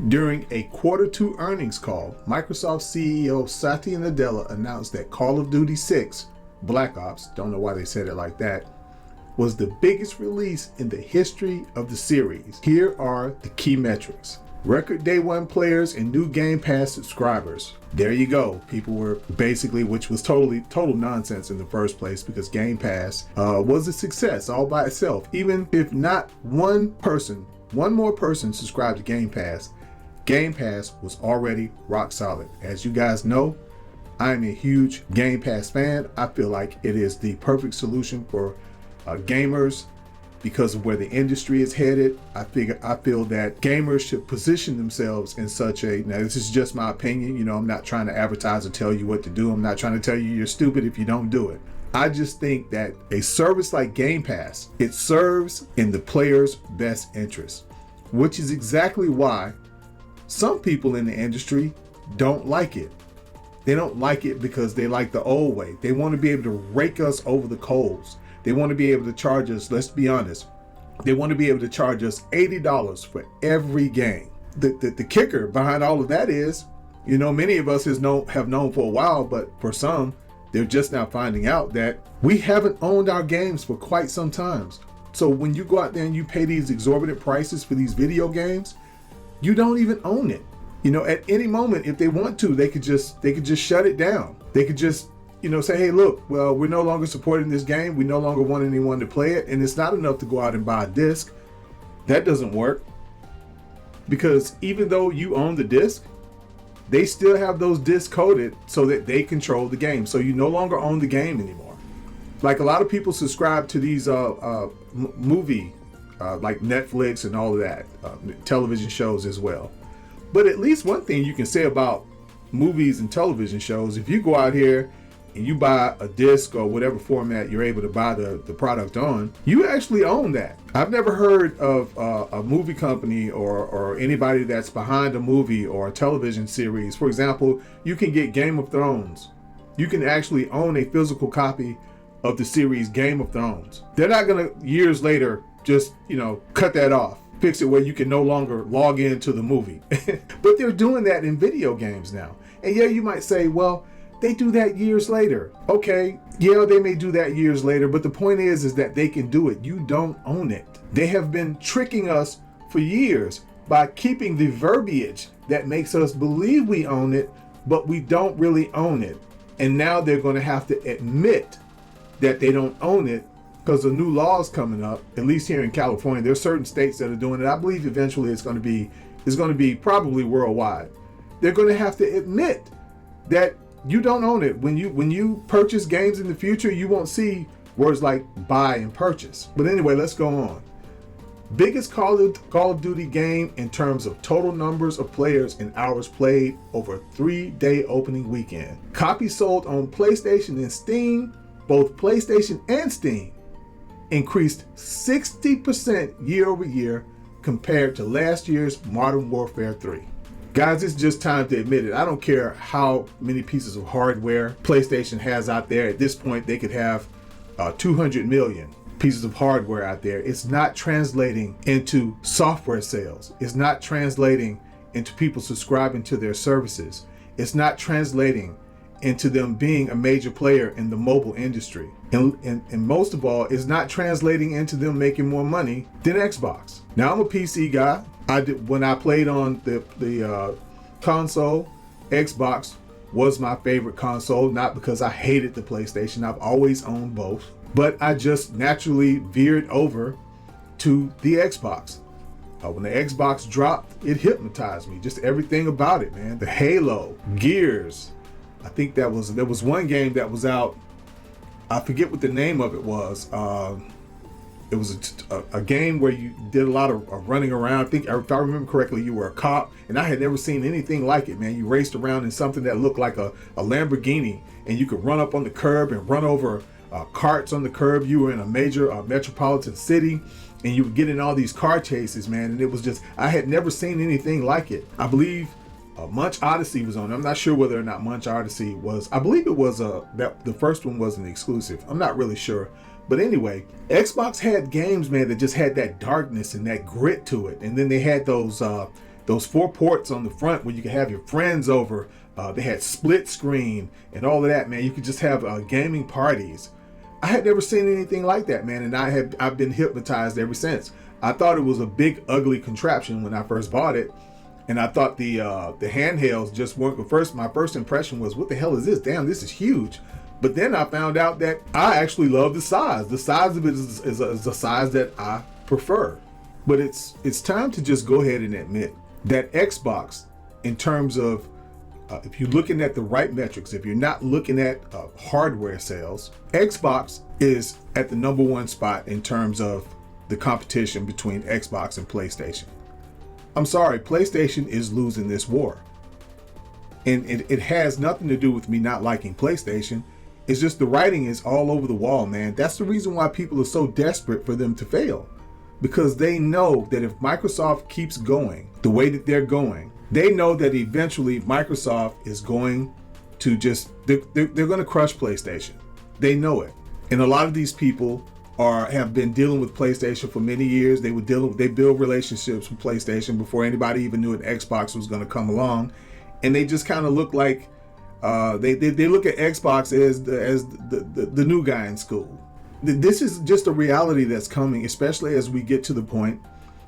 During a Q2 earnings call, Microsoft CEO Satya Nadella announced that Call of Duty 6 Black Ops, don't know why they said it like that, was the biggest release in the history of the series. Here are the key metrics. Record day one players and new Game Pass subscribers. There you go. People were basically, which was total nonsense in the first place, because Game Pass was a success all by itself. Even if not one more person subscribed to Game Pass was already rock solid. As you guys know, I'm a huge Game Pass fan. I feel like it is the perfect solution for gamers because of where the industry is headed. I feel that gamers should position themselves in such a, now this is just my opinion, you know, I'm not trying to advertise or tell you what to do. I'm not trying to tell you you're stupid if you don't do it. I just think that a service like Game Pass, it serves in the player's best interest, which is exactly why some people in the industry don't like it. They don't like it because they like the old way. They want to be able to rake us over the coals. They want to be able to charge us, let's be honest, they want to be able to charge us $80 for every game. The kicker behind all of that is, you know, many of us have known for a while, but for some, they're just now finding out that we haven't owned our games for quite some time. So when you go out there and you pay these exorbitant prices for these video games, you don't even own it. You know, at any moment, if they want to, they could just shut it down. They could just, you know, say, hey, look, well, we're no longer supporting this game. We no longer want anyone to play it. And it's not enough to go out and buy a disc. That doesn't work. Because even though you own the disc, they still have those discs coded so that they control the game. So you no longer own the game anymore. Like a lot of people subscribe to these movie, like Netflix and all of that, television shows as well. But at least one thing you can say about movies and television shows, if you go out here and you buy a disc or whatever format you're able to buy the product on, you actually own that. I've never heard of a movie company or anybody that's behind a movie or a television series. For example, you can get Game of Thrones. You can actually own a physical copy of the series Game of Thrones. They're not gonna, years later, just, you know, cut that off, fix it where you can no longer log into the movie. But they're doing that in video games now. And yeah, you might say, well, they do that years later. Okay, yeah, they may do that years later, but the point is that they can do it. You don't own it. They have been tricking us for years by keeping the verbiage that makes us believe we own it, but we don't really own it. And now they're going to have to admit that they don't own it because the new laws coming up, at least here in California. There's certain states that are doing it. I believe eventually it's going to be probably worldwide. They're going to have to admit that you don't own it. When you purchase games in the future, you won't see words like buy and purchase. But anyway, let's go on. Biggest Call of Duty game in terms of total numbers of players and hours played over a 3-day opening weekend. Copies sold on PlayStation and Steam, both PlayStation and Steam, increased 60% year over year compared to last year's Modern Warfare 3. Guys, it's just time to admit it. I don't care how many pieces of hardware PlayStation has out there. At this point, they could have 200 million pieces of hardware out there. It's not translating into software sales. It's not translating into people subscribing to their services. It's not translating into them being a major player in the mobile industry. And most of all, it's not translating into them making more money than Xbox. Now, I'm a PC guy. When I played on the console, Xbox was my favorite console, not because I hated the PlayStation. I've always owned both, but I just naturally veered over to the Xbox. When the Xbox dropped, it hypnotized me. Just everything about it, man. The Halo, Gears. I think there was one game that was out. I forget what the name of it was. It was a game where you did a lot of running around. I think, if I remember correctly, you were a cop, and I had never seen anything like it, man. You raced around in something that looked like a Lamborghini, and you could run up on the curb and run over carts on the curb. You were in a major metropolitan city, and you would get in all these car chases, man. And it was just, I had never seen anything like it. I believe Munch Odyssey was on. I'm not sure whether or not Munch Odyssey was. I believe it was that the first one was an exclusive. I'm not really sure. But anyway, Xbox had games, man, that just had that darkness and that grit to it. And then they had those those 4 ports on the front where you could have your friends over. They had split screen and all of that, man. You could just have gaming parties. I had never seen anything like that, man, and I've been hypnotized ever since. I thought it was a big, ugly contraption when I first bought it, and I thought the handhelds just weren't. My first impression was, what the hell is this? Damn, this is huge. But then I found out that I actually love the size. The size of it is a size that I prefer. But it's time to just go ahead and admit that Xbox, in terms of if you're looking at the right metrics, if you're not looking at hardware sales, Xbox is at the number 1 spot in terms of the competition between Xbox and PlayStation. I'm sorry, PlayStation is losing this war. And it has nothing to do with me not liking PlayStation. It's just the writing is all over the wall, man. That's the reason why people are so desperate for them to fail. Because they know that if Microsoft keeps going the way that they're going, they know that eventually Microsoft is going to they're going to crush PlayStation. They know it. And a lot of these people have been dealing with PlayStation for many years. They build relationships with PlayStation before anybody even knew an Xbox was going to come along. And they just kind of look like they look at Xbox as the new guy in school. This is just a reality that's coming, especially as we get to the point,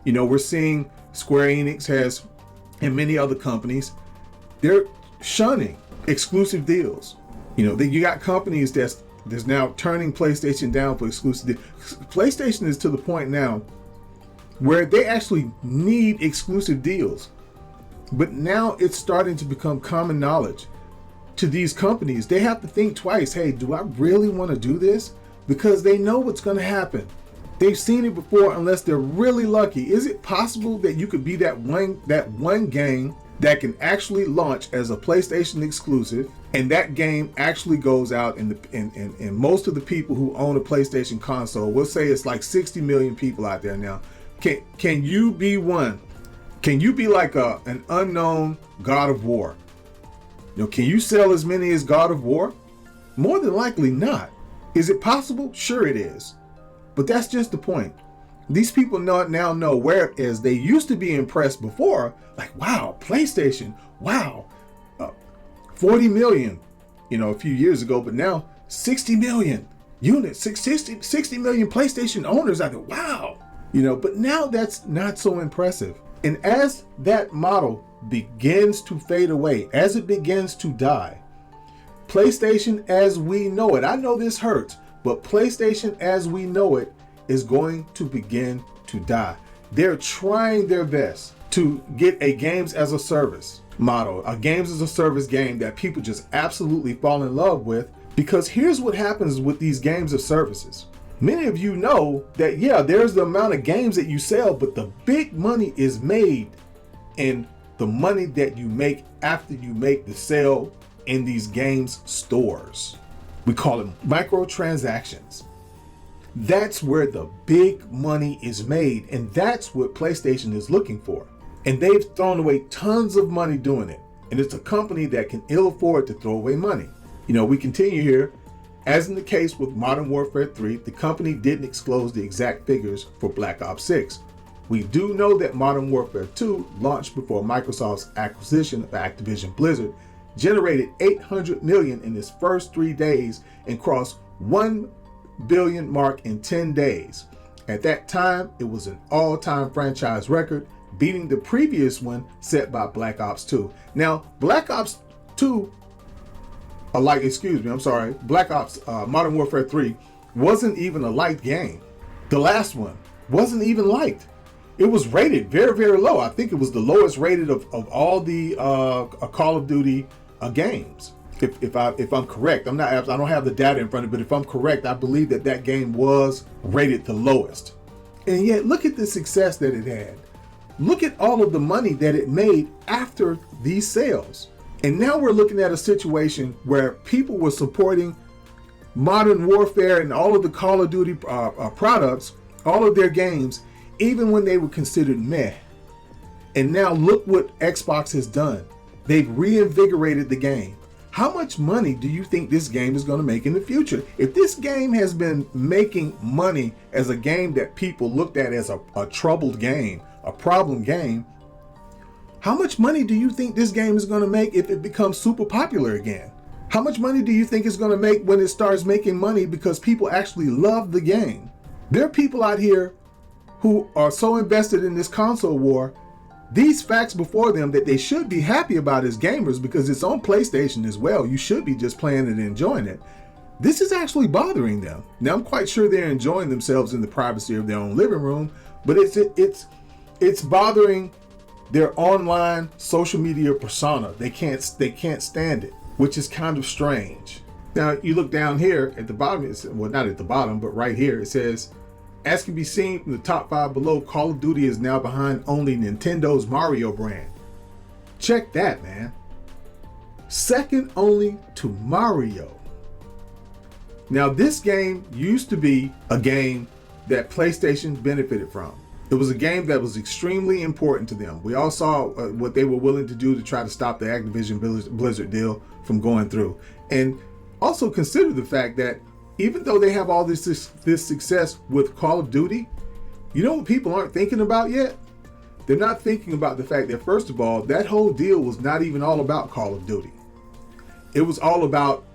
we're seeing Square Enix and many other companies, they're shunning exclusive deals. You got companies that's now turning PlayStation down for exclusive deals. PlayStation is to the point now where they actually need exclusive deals. But now it's starting to become common knowledge to these companies. They have to think twice. Hey, do I really want to do this? Because they know what's going to happen. They've seen it before unless they're really lucky. Is it possible that you could be that one game that can actually launch as a PlayStation exclusive, and that game actually goes out and most of the people who own a PlayStation console, we'll say it's like 60 million people out there now. Can you be one? Can you be like an unknown God of War? Can you sell as many as God of War? More than likely not. Is it possible? Sure it is. But that's just the point. These people now know, whereas they used to be impressed before, like, wow, PlayStation, wow, 40 million, a few years ago, but now 60 million units, 60 million PlayStation owners out there, wow, but now that's not so impressive. And as that model begins to fade away, as it begins to die, PlayStation as we know it, I know this hurts, but PlayStation as we know it is going to begin to die. They're trying their best to get a games as a service model, a games as a service game that people just absolutely fall in love with. Because here's what happens with these games of services. Many of you know that, yeah, there's the amount of games that you sell, but the big money is made in the money that you make after you make the sale in these games stores. We call them microtransactions. That's where the big money is made, and that's what PlayStation is looking for. And they've thrown away tons of money doing it. And it's a company that can ill afford to throw away money. We continue here. As in the case with Modern Warfare 3, the company didn't disclose the exact figures for Black Ops 6. We do know that Modern Warfare 2 launched before Microsoft's acquisition of Activision Blizzard, generated $800 million in its first 3 days, and crossed 1 billion mark in 10 days. At that time, it was an all-time franchise record, beating the previous one set by Black Ops 2. Now, Black Ops 2, Black Ops Modern Warfare 3 wasn't even a liked game. The last one wasn't even liked. It was rated very, very low. I think it was the lowest rated of all the Call of Duty games. If I'm correct, I don't have the data in front of me, but if I'm correct, I believe that game was rated the lowest. And yet, look at the success that it had. Look at all of the money that it made after these sales. And now we're looking at a situation where people were supporting Modern Warfare and all of the Call of Duty products, all of their games, even when they were considered meh. And now look what Xbox has done. They've reinvigorated the game. How much money do you think this game is going to make in the future? If this game has been making money as a game that people looked at as a troubled game, a problem game, How much money do you think this game is going to make if it becomes super popular again? How much money do you think it's going to make when it starts making money because people actually love the game? There are people out here who are so invested in this console war, these facts before them that they should be happy about as gamers because it's on PlayStation as well. You should be just playing it and enjoying it. This is actually bothering them. Now, I'm quite sure they're enjoying themselves in the privacy of their own living room, but it's bothering their online social media persona. They can't stand it, which is kind of strange. Now, you look down here at the bottom, well, not at the bottom, but right here, it says, as can be seen from the top 5 below, Call of Duty is now behind only Nintendo's Mario brand. Check that, man. Second only to Mario. Now, this game used to be a game that PlayStation benefited from. It was a game that was extremely important to them. We all saw what they were willing to do to try to stop the Activision Blizzard deal from going through. And also consider the fact that even though they have all this success with Call of Duty, you know what people aren't thinking about yet? They're not thinking about the fact that, first of all, that whole deal was not even all about Call of Duty. It was all about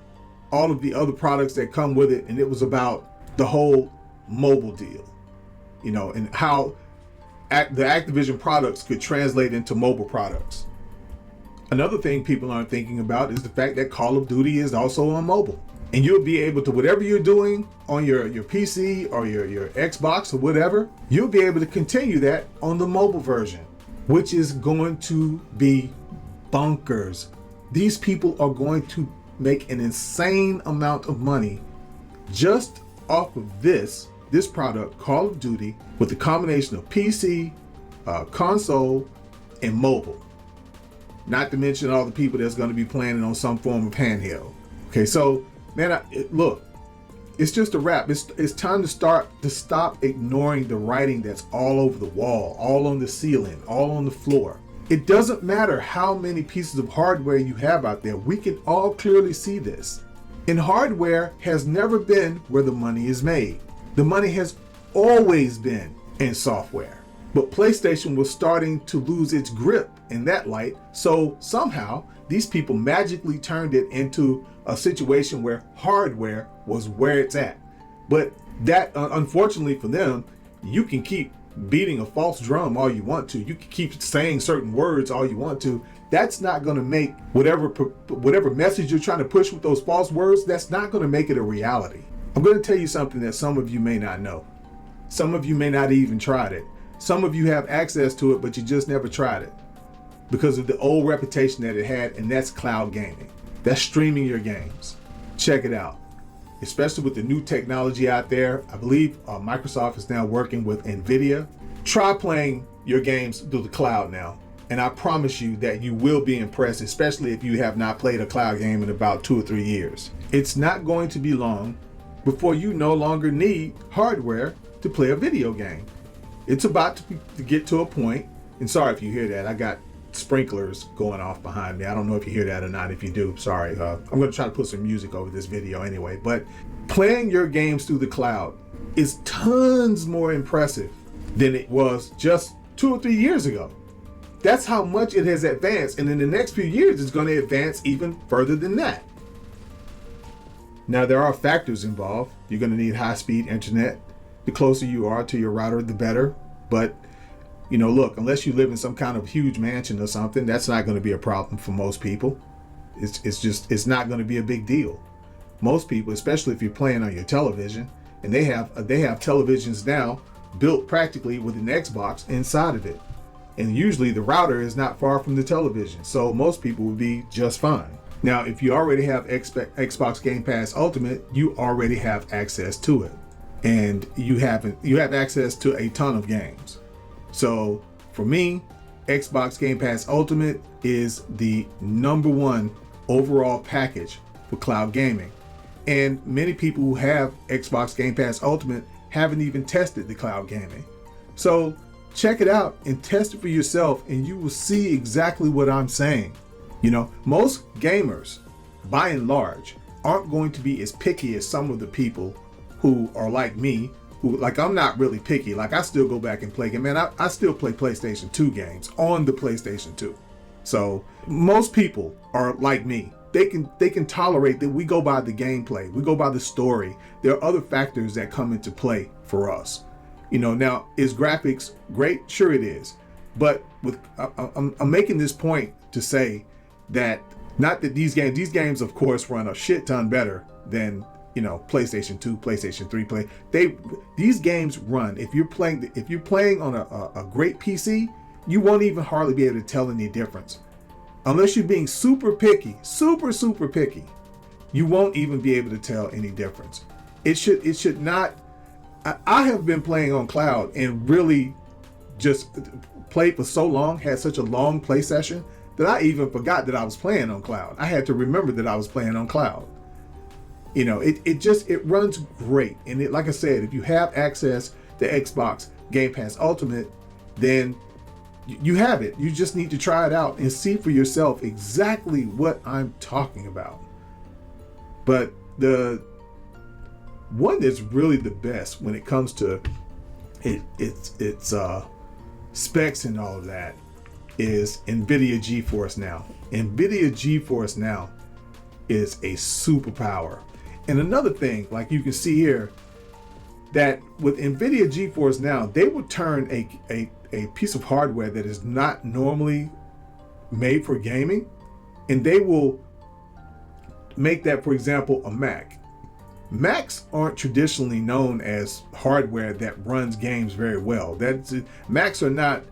all of the other products that come with it, and it was about the whole mobile deal, you know, and how the Activision products could translate into mobile products. Another thing people aren't thinking about is the fact that Call of Duty is also on mobile. And you'll be able to, whatever you're doing on your PC or your Xbox or whatever, you'll be able to continue that on the mobile version, which is going to be bonkers. These people are going to make an insane amount of money just off of this product, Call of Duty, with the combination of PC, console, and mobile. Not to mention all the people that's going to be playing it on some form of handheld. Okay, so man, look, it's just a wrap. It's time to stop ignoring the writing that's all over the wall, all on the ceiling, all on the floor. It doesn't matter how many pieces of hardware you have out there. We can all clearly see this. And hardware has never been where the money is made. The money has always been in software. But PlayStation was starting to lose its grip in that light. So somehow these people magically turned it into a situation where hardware was where it's at. But that, unfortunately for them, you can keep beating a false drum all you want to. You can keep saying certain words all you want to. That's not going to make whatever message you're trying to push with those false words, that's not going to make it a reality. I'm going to tell you something that some of you may not know. Some of you may not even tried it. Some of you have access to it, but you just never tried it because of the old reputation that it had, and that's cloud gaming. That's streaming your games. Check it out. Especially with the new technology out there. I believe Microsoft is now working with NVIDIA. Try playing your games through the cloud now. And I promise you that you will be impressed, especially if you have not played a cloud game in about 2 or 3 years. It's not going to be long before you no longer need hardware to play a video game. It's about to get to a point, and sorry if you hear that, I got sprinklers going off behind me. I don't know if you hear that or not. If you do, sorry. I'm going to try to put some music over this video anyway, but playing your games through the cloud is tons more impressive than it was just 2 or 3 years ago. That's how much it has advanced, and in the next few years it's going to advance even further than that. Now, there are factors involved. You're going to need high-speed internet. The closer you are to your router, the better. But, you know, look, unless you live in some kind of huge mansion or something, that's not going to be a problem for most people. It's not going to be a big deal. Most people, especially if you're playing on your television, and they have televisions now built practically with an Xbox inside of it. And usually the router is not far from the television. So most people will be just fine. Now, if you already have Xbox Game Pass Ultimate, you already have access to it. And you have access to a ton of games. So for me, Xbox Game Pass Ultimate is the #1 overall package for cloud gaming. And many people who have Xbox Game Pass Ultimate haven't even tested the cloud gaming. So check it out and test it for yourself, and you will see exactly what I'm saying. You know, most gamers, by and large, aren't going to be as picky as some of the people who are like me, like, I'm not really picky. Like, I still go back and play game. Man, I still play PlayStation 2 games on the PlayStation 2. So most people are like me. They can tolerate that we go by the gameplay, we go by the story. There are other factors that come into play for us. Now, is graphics great? Sure it is. But I'm making this point to say that not that these games of course run a shit ton better than PlayStation 2, PlayStation 3 these games run. If you're playing on a great PC, you won't even hardly be able to tell any difference. Unless you're being super picky, super picky, you won't even be able to tell any difference. It should not. I have been playing on cloud and really just played for so long, had such a long play session that I even forgot that I was playing on cloud. I had to remember that I was playing on cloud. It runs great. And like I said, if you have access to Xbox Game Pass Ultimate, then you have it. You just need to try it out and see for yourself exactly what I'm talking about. But the one that's really the best when it comes to its specs and all of that is NVIDIA GeForce Now. NVIDIA GeForce Now is a superpower. And another thing, like you can see here, that with NVIDIA GeForce Now, they will turn a piece of hardware that is not normally made for gaming, and they will make that, for example, a Mac. Macs aren't traditionally known as hardware that runs games very well. Macs are not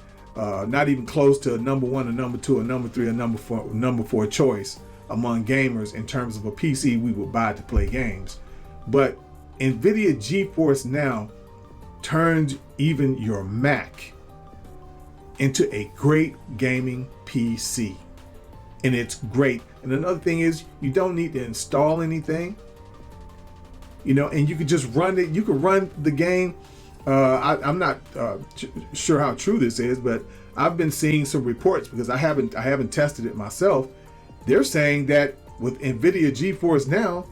even close to a number one, a number two, a number three, a number four choice among gamers in terms of a PC we would buy to play games. But NVIDIA GeForce Now turns even your Mac into a great gaming PC. And it's great. And another thing is, you don't need to install anything. And you can just run it. You can run the game. I'm not sure how true this is, but I've been seeing some reports because I haven't tested it myself. They're saying that with NVIDIA GeForce Now,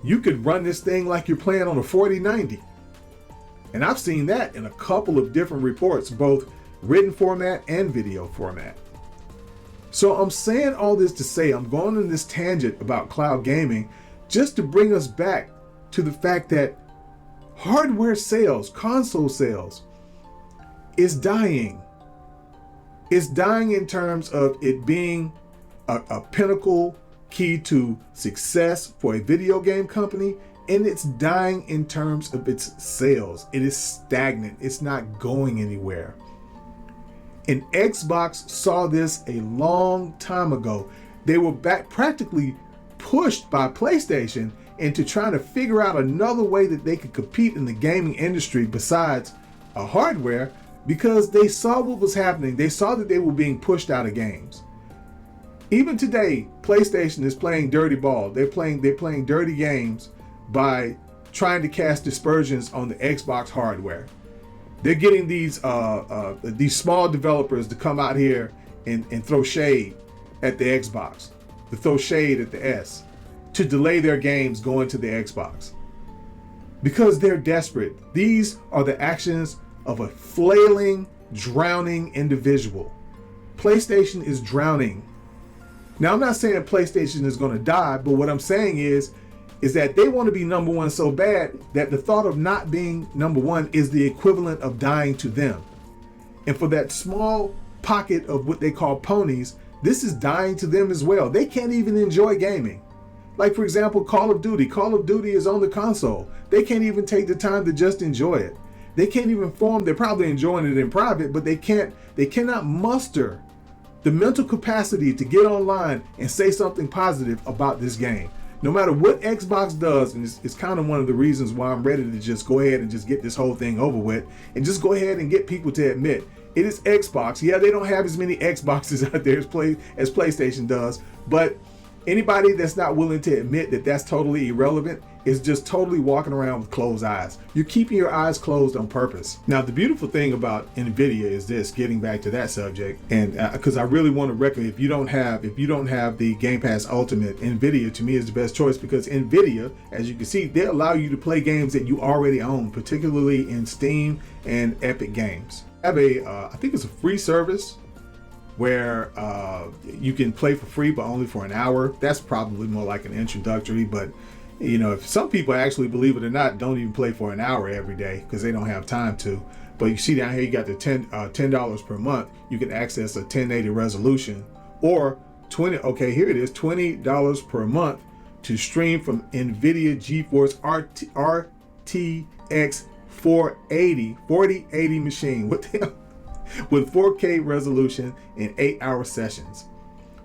you could run this thing like you're playing on a 4090. And I've seen that in a couple of different reports, both written format and video format. So I'm saying all this to say, I'm going on this tangent about cloud gaming just to bring us back to the fact that hardware sales, console sales, is dying. It's dying in terms of it being a pinnacle key to success for a video game company, and it's dying in terms of its sales. It is stagnant. It's not going anywhere. And Xbox saw this a long time ago. They were practically pushed by PlayStation into trying to figure out another way that they could compete in the gaming industry besides a hardware, because they saw what was happening. They saw that they were being pushed out of games. Even today, PlayStation is playing dirty ball. They're playing dirty games by trying to cast dispersions on the Xbox hardware. They're getting these small developers to come out here and throw shade at the Xbox, to throw shade at the S, to delay their games going to the Xbox. Because they're desperate. These are the actions of a flailing, drowning individual. PlayStation is drowning. Now, I'm not saying PlayStation is going to die, but what I'm saying is that they want to be number one so bad that the thought of not being number one is the equivalent of dying to them. And for that small pocket of what they call ponies, this is dying to them as well. They can't even enjoy gaming. Like, for example, Call of Duty. Call of Duty is on the console. They can't even take the time to just enjoy it. They can't even they're probably enjoying it in private, but they cannot muster the mental capacity to get online and say something positive about this game. No matter what Xbox does, and it's kind of one of the reasons why I'm ready to just go ahead and just get this whole thing over with and just go ahead and get people to admit it is Xbox. Yeah, they don't have as many Xboxes out there as PlayStation does, but Anybody that's not willing to admit that that's totally irrelevant is just totally walking around with closed eyes. You're keeping your eyes closed on purpose. Now, the beautiful thing about NVIDIA is this, getting back to that subject, and because I really want to recommend, if you don't have the Game Pass Ultimate, NVIDIA to me is the best choice, because NVIDIA, as you can see, they allow you to play games that you already own, particularly in Steam and Epic Games. I have I think it's a free service where you can play for free, but only for an hour. That's probably more like an introductory, but you know, if some people actually, believe it or not, don't even play for an hour every day because they don't have time to. But you see down here, you got the $10 per month. You can access a 1080 resolution, or $20 per month to stream from NVIDIA GeForce RTX 4080 machine. What the hell? With 4K resolution in 8-hour sessions.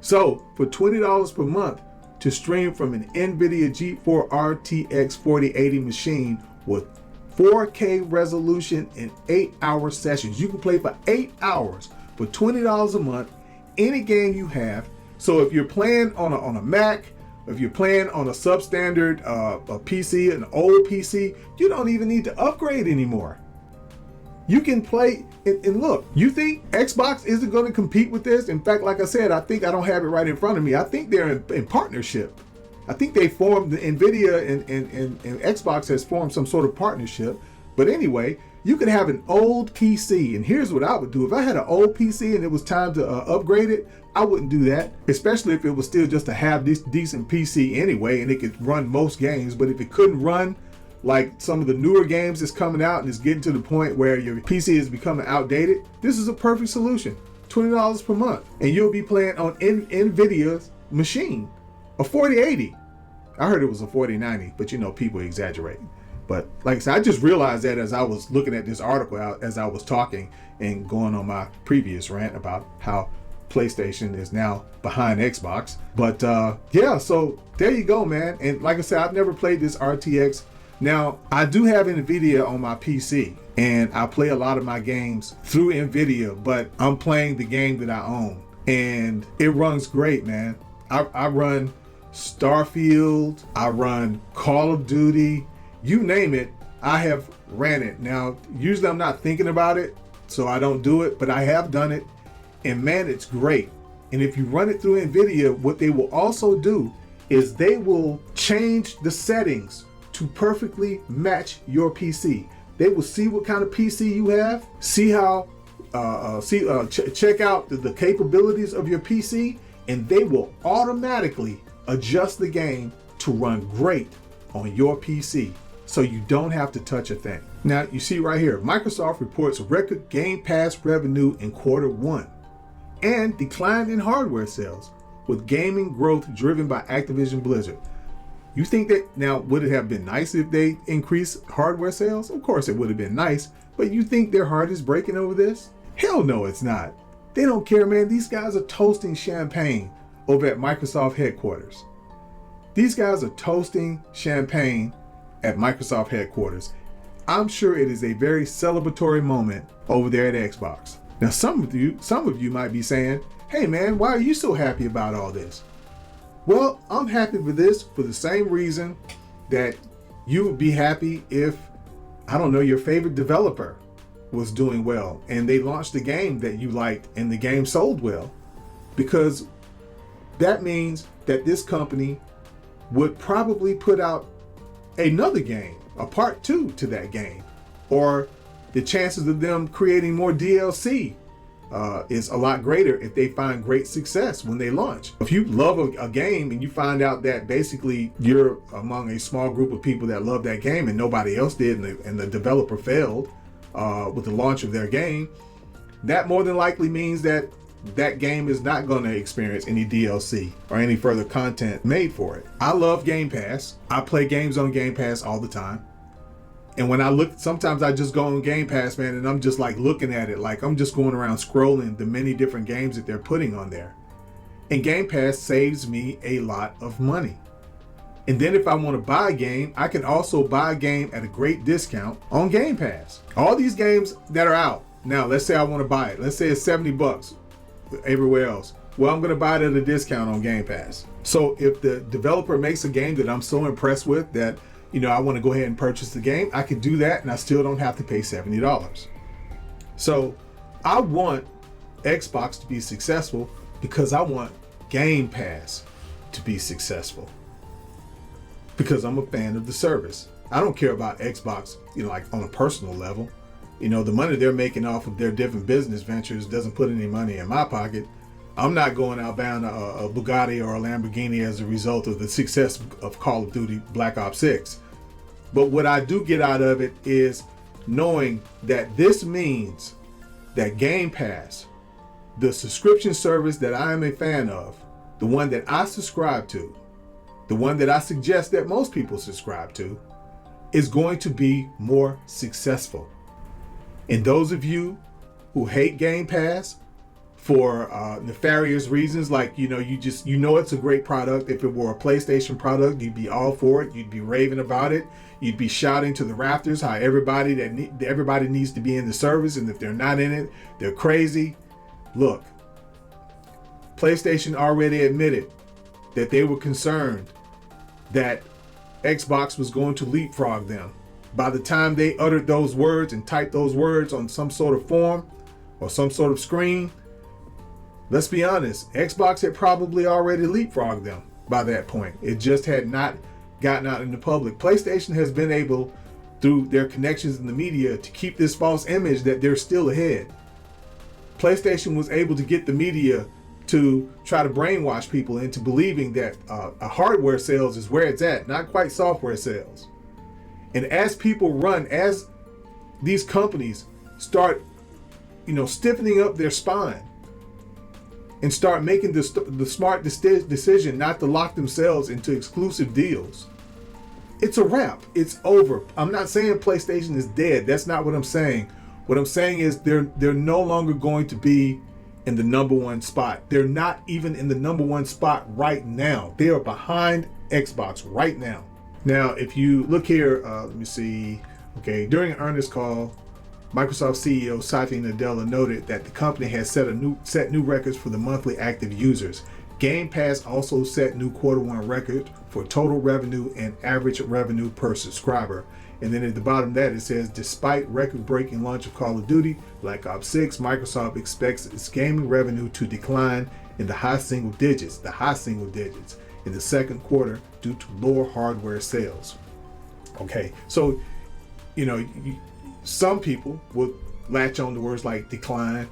So for $20 per month to stream from an NVIDIA GeForce RTX 4080 machine with 4K resolution in 8-hour sessions, you can play for 8 hours for $20 a month, any game you have. So if you're playing on a Mac, if you're playing on a substandard a PC, an old PC, you don't even need to upgrade anymore. You can play, and look, you think Xbox isn't going to compete with this? In fact, like I said, I think I don't have it right in front of me. I think they're in partnership. I think they formed, NVIDIA and Xbox has formed some sort of partnership. But anyway, you could have an old PC, and here's what I would do. If I had an old PC and it was time to upgrade it, I wouldn't do that, especially if it was still just a half decent PC anyway, and it could run most games. But if it couldn't run like some of the newer games that's coming out and it's getting to the point where your PC is becoming outdated, this is a perfect solution. $20 per month. And you'll be playing on NVIDIA's machine, a 4080. I heard it was a 4090, but you know, people exaggerate. But like I said, I just realized that as I was looking at this article out, as I was talking and going on my previous rant about how PlayStation is now behind Xbox. But yeah, so there you go, man. And like I said, I've never played this RTX. Now, I do have NVIDIA on my PC, and I play a lot of my games through NVIDIA, but I'm playing the game that I own, and it runs great, man. I run Starfield, I run Call of Duty, you name it, I have ran it. Now, usually I'm not thinking about it, so I don't do it, but I have done it, and man, it's great. And if you run it through NVIDIA, what they will also do is they will change the settings to perfectly match your PC. They will see what kind of PC you have, see how, check out the capabilities of your PC, and they will automatically adjust the game to run great on your PC, so you don't have to touch a thing. Now, you see right here, Microsoft reports record Game Pass revenue in Q1 and decline in hardware sales, with gaming growth driven by Activision Blizzard. You think that, now, would it have been nice if they increased hardware sales? Of course it would have been nice, but you think their heart is breaking over this? Hell no, it's not. They don't care, man. These guys are toasting champagne over at Microsoft headquarters. These guys are toasting champagne at Microsoft headquarters. I'm sure it is a very celebratory moment over there at Xbox. Now, some of you might be saying, hey man, why are you so happy about all this? Well, I'm happy with this for the same reason that you would be happy if, I don't know, your favorite developer was doing well and they launched a game that you liked and the game sold well, because that means that this company would probably put out another game, a part 2 to that game, or the chances of them creating more DLC is a lot greater if they find great success when they launch. If you love a game and you find out that basically you're among a small group of people that love that game and nobody else did, and the developer failed with the launch of their game, that more than likely means that that game is not going to experience any DLC or any further content made for it. I love Game Pass. I play games on Game Pass all the time. And when I look, sometimes I just go on Game Pass, man, and I'm just like looking at it, like I'm just going around scrolling the many different games that they're putting on there. And Game Pass saves me a lot of money. And then if I want to buy a game, I can also buy a game at a great discount on Game Pass. All these games that are out now, let's say I want to buy it. Let's say it's $70. everywhere else. Well, I'm going to buy it at a discount on Game Pass. So if the developer makes a game that I'm so impressed with that, I want to go ahead and purchase the game, I can do that and I still don't have to pay $70. So I want Xbox to be successful because I want Game Pass to be successful. Because I'm a fan of the service. I don't care about Xbox, like on a personal level. The money they're making off of their different business ventures doesn't put any money in my pocket. I'm not going out buying a Bugatti or a Lamborghini as a result of the success of Call of Duty Black Ops 6. But what I do get out of it is knowing that this means that Game Pass, the subscription service that I am a fan of, the one that I subscribe to, the one that I suggest that most people subscribe to, is going to be more successful. And those of you who hate Game Pass for nefarious reasons, like, it's a great product. If it were a PlayStation product, you'd be all for it. You'd be raving about it. You'd be shouting to the rafters how everybody needs to be in the service, and if they're not in it, they're crazy. Look, PlayStation already admitted that they were concerned that Xbox was going to leapfrog them. By the time they uttered those words and typed those words on some sort of form or some sort of screen, let's be honest, Xbox had probably already leapfrogged them by that point. It just had not gotten out in the public. PlayStation has been able, through their connections in the media, to keep this false image that they're still ahead. PlayStation was able to get the media to try to brainwash people into believing that a hardware sales is where it's at, not quite software sales. And as these companies start, stiffening up their spine and start making the smart decision not to lock themselves into exclusive deals, it's a wrap. It's over. I'm not saying PlayStation is dead. That's not what I'm saying. What I'm saying is they're no longer going to be in the number one spot. They're not even in the number one spot right now. They are behind Xbox right now. Now, if you look here, let me see. Okay, during an earnings call, Microsoft CEO Satya Nadella noted that the company has set new records for the monthly active users. Game Pass also set new quarter one record for total revenue and average revenue per subscriber. And then at the bottom of that, it says, despite record-breaking launch of Call of Duty Black Ops 6, Microsoft expects its gaming revenue to decline in the high single digits in the second quarter due to lower hardware sales. Okay, so, some people will latch on to words like decline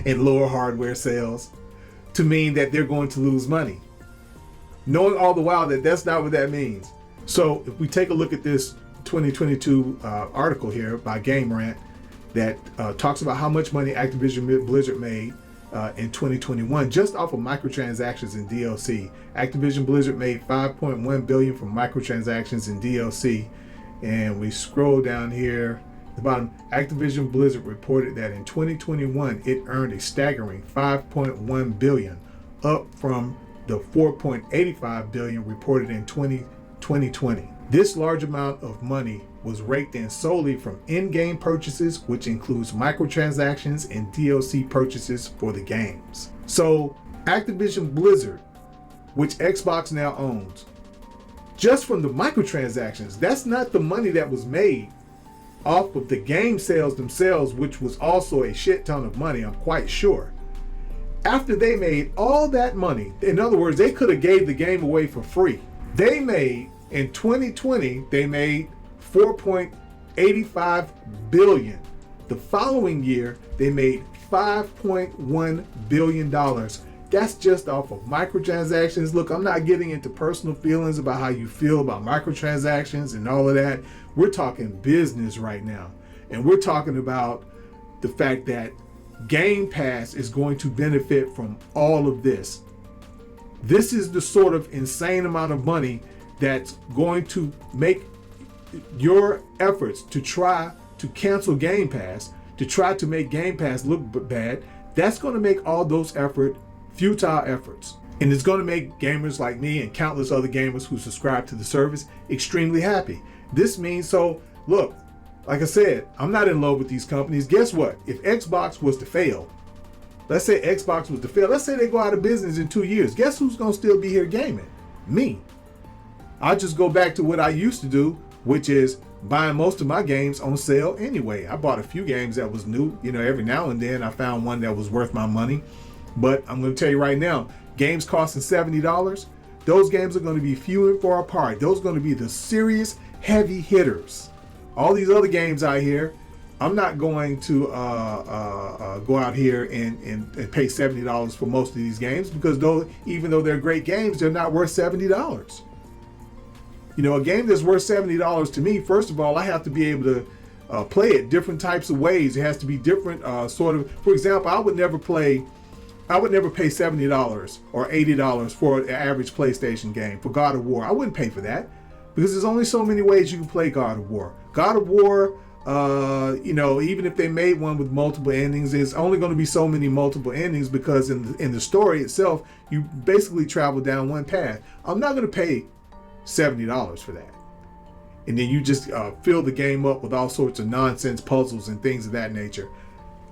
and lower hardware sales to mean that they're going to lose money, knowing all the while that that's not what that means. So if we take a look at this 2022 article here by Game Rant that talks about how much money Activision Blizzard made in 2021 just off of microtransactions and DLC. Activision Blizzard made $5.1 billion from microtransactions and DLC. And we scroll down here at the bottom. Activision Blizzard reported that in 2021 it earned a staggering $5.1 billion, up from the $4.85 billion reported in 2020. This large amount of money was raked in solely from in-game purchases, which includes microtransactions and DLC purchases for the games. So Activision Blizzard, which Xbox now owns, just from the microtransactions, that's not the money that was made off of the game sales themselves, which was also a shit ton of money, I'm quite sure. After they made all that money, in other words, they could have gave the game away for free. They made, in 2020, they made $4.85 billion. The following year, they made $5.1 billion. That's just off of microtransactions. Look, I'm not getting into personal feelings about how you feel about microtransactions and all of that. We're talking business right now. And we're talking about the fact that Game Pass is going to benefit from all of this. This is the sort of insane amount of money that's going to make your efforts to try to cancel Game Pass, to try to make Game Pass look bad, that's going to make all those futile efforts. And it's going to make gamers like me and countless other gamers who subscribe to the service extremely happy. This means, so look, like I said, I'm not in love with these companies. Guess what? If Xbox was to fail, let's say Xbox was to fail. Let's say they go out of business in 2 years. Guess who's going to still be here gaming? Me. I'll just go back to what I used to do, which is buying most of my games on sale anyway. I bought a few games that was new. Every now and then I found one that was worth my money. But I'm going to tell you right now, games costing $70, those games are going to be few and far apart. Those are going to be the serious heavy hitters. All these other games out here, I'm not going to go out here and pay $70 for most of these games, because even though they're great games, they're not worth $70. A game that's worth $70 to me, first of all, I have to be able to play it different types of ways. It has to be different for example, I would never pay $70 or $80 for an average PlayStation game for God of War. I wouldn't pay for that, because there's only so many ways you can play God of War. God of War, even if they made one with multiple endings, there's only going to be so many multiple endings, because in the story itself, you basically travel down one path. I'm not going to pay $70 for that. And then you just fill the game up with all sorts of nonsense puzzles and things of that nature.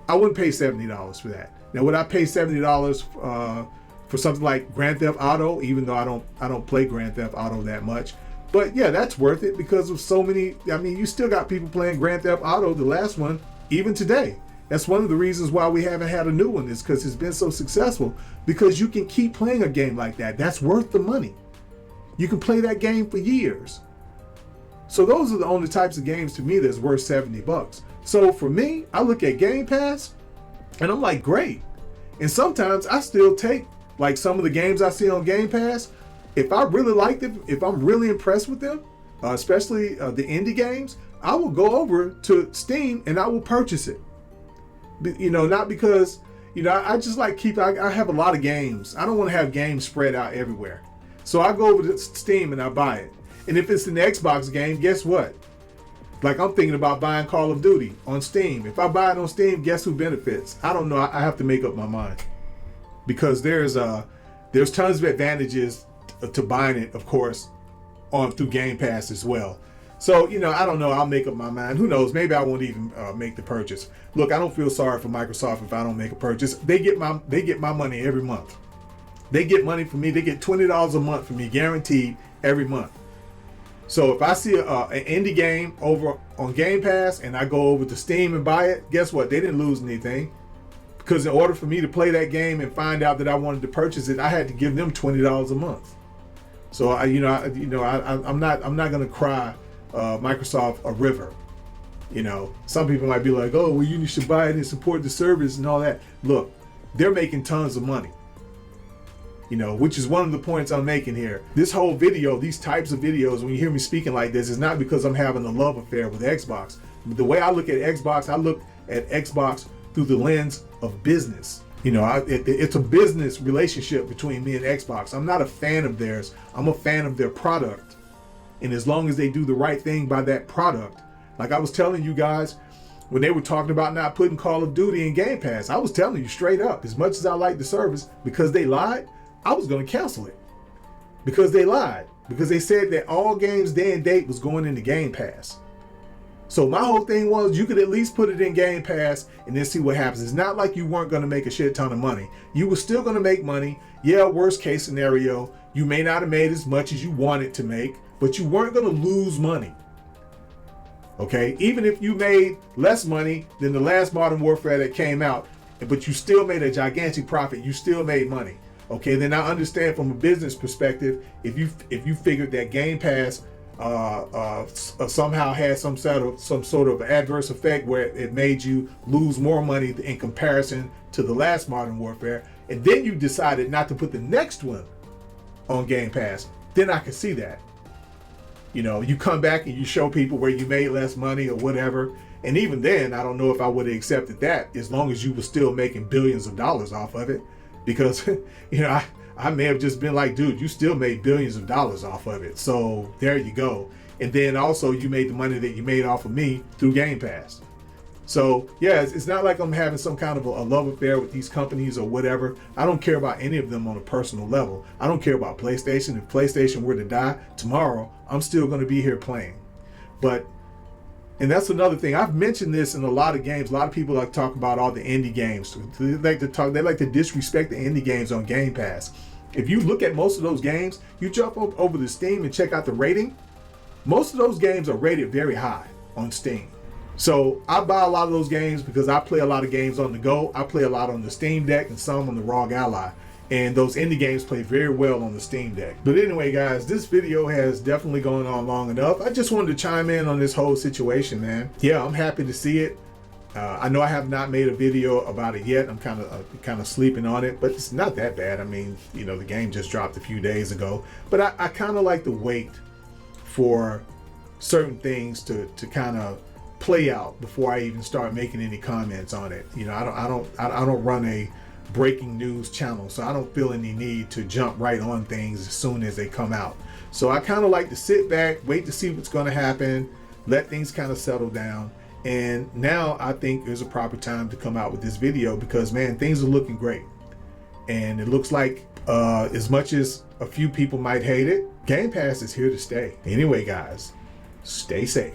I wouldn't pay $70 for that. Now, would I pay $70 for something like Grand Theft Auto, even though I don't play Grand Theft Auto that much? But yeah, that's worth it, because of so many. You still got people playing Grand Theft Auto, the last one, even today. That's one of the reasons why we haven't had a new one, is because it's been so successful, because you can keep playing a game like that. That's worth the money. You can play that game for years. So those are the only types of games to me that's worth $70. So for me, I look at Game Pass and I'm like, great. And sometimes I still take like some of the games I see on Game Pass. If I really like them, if I'm really impressed with them, especially the indie games, I will go over to Steam and I will purchase it. Not because, I just like I have a lot of games. I don't want to have games spread out everywhere. So I go over to Steam and I buy it. And if it's an Xbox game, guess what? Like, I'm thinking about buying Call of Duty on Steam. If I buy it on Steam, guess who benefits? I don't know. I have to make up my mind, because there's tons of advantages to buying it, of course, through Game Pass as well. So, I don't know. I'll make up my mind. Who knows? Maybe I won't even make the purchase. Look, I don't feel sorry for Microsoft if I don't make a purchase. They get my money every month. They get money from me. They get $20 a month from me, guaranteed, every month. So if I see an indie game over on Game Pass and I go over to Steam and buy it, guess what? They didn't lose anything, because in order for me to play that game and find out that I wanted to purchase it, I had to give them $20 a month. So I'm not going to cry Microsoft a river. Some people might be like, oh, well, you should buy it and support the service and all that. Look, they're making tons of money. Which is one of the points I'm making here. This whole video, these types of videos, when you hear me speaking like this, is not because I'm having a love affair with Xbox. The way I look at Xbox, I look at Xbox through the lens of business. It's a business relationship between me and Xbox. I'm not a fan of theirs. I'm a fan of their product. And as long as they do the right thing by that product, like I was telling you guys, when they were talking about not putting Call of Duty in Game Pass, I was telling you straight up, as much as I like the service, because they lied, I was going to cancel it, because they lied, because they said that all games day and date was going into Game Pass. So my whole thing was, you could at least put it in Game Pass and then see what happens. It's not like you weren't going to make a shit ton of money. You were still going to make money. Yeah, worst case scenario, you may not have made as much as you wanted to make, but you weren't going to lose money. Okay, even if you made less money than the last Modern Warfare that came out, but you still made a gigantic profit, you still made money. Okay, then I understand from a business perspective, if you figured that Game Pass somehow had some sort of adverse effect where it made you lose more money in comparison to the last Modern Warfare, and then you decided not to put the next one on Game Pass, then I can see that. You come back and you show people where you made less money or whatever, and even then, I don't know if I would have accepted that, as long as you were still making billions of dollars off of it. Because, I may have just been like, dude, you still made billions of dollars off of it. So there you go. And then also you made the money that you made off of me through Game Pass. So yeah, it's not like I'm having some kind of a love affair with these companies or whatever. I don't care about any of them on a personal level. I don't care about PlayStation. If PlayStation were to die tomorrow, I'm still going to be here playing. But And that's another thing. I've mentioned this in a lot of games. A lot of people like to talk about all the indie games. They like to disrespect the indie games on Game Pass. If you look at most of those games, you jump over to Steam and check out the rating. Most of those games are rated very high on Steam. So I buy a lot of those games because I play a lot of games on the go. I play a lot on the Steam Deck and some on the ROG Ally. And those indie games play very well on the Steam Deck. But anyway, guys, this video has definitely gone on long enough. I just wanted to chime in on this whole situation, man. Yeah, I'm happy to see it. I know I have not made a video about it yet. I'm kind of sleeping on it, but it's not that bad. I mean, you know, the game just dropped a few days ago. But I kind of like to wait for certain things to kind of play out before I even start making any comments on it. You know, I don't run a breaking news channel, so I don't feel any need to jump right on things as soon as they come out. So I kind of like to sit back, wait to see what's going to happen, let things kind of settle down. And now I think there's a proper time to come out with this video because, man, things are looking great. And it looks like as much as a few people might hate it, Game Pass is here to stay. Anyway, guys, stay safe.